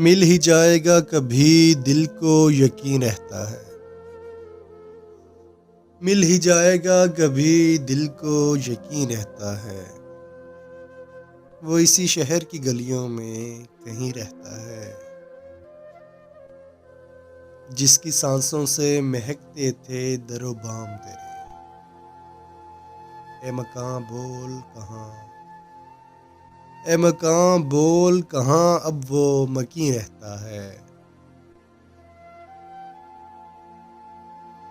मिल ही जाएगा कभी दिल को यकीन रहता है। मिल ही जाएगा कभी दिल को यकीन रहता है। वो इसी शहर की गलियों में कहीं रहता है, जिसकी सांसों से महकते थे दरो बाम तेरे। ए मकां बोल कहाँ, ए मकां बोल कहाँ, अब वो मकीं रहता है।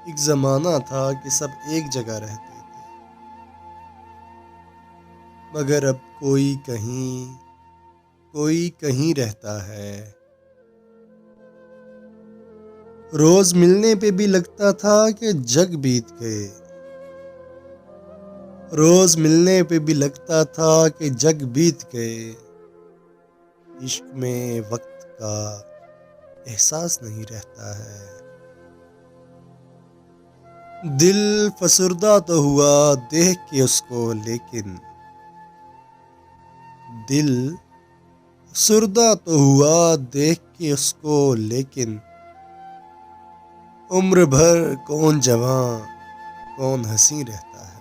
एक ज़माना था कि सब एक जगह रहते थे, मगर अब कोई कहीं रहता है। रोज़ मिलने पे भी लगता था कि जग बीत गए। रोज़ मिलने पे भी लगता था कि जग बीत गए। इश्क में वक्त का एहसास नहीं रहता है। दिल फसुर्दा तो हुआ देख के उसको, लेकिन दिल फसुर्दा तो हुआ देख के उसको, लेकिन उम्र भर कौन जवां कौन हंसी रहता है।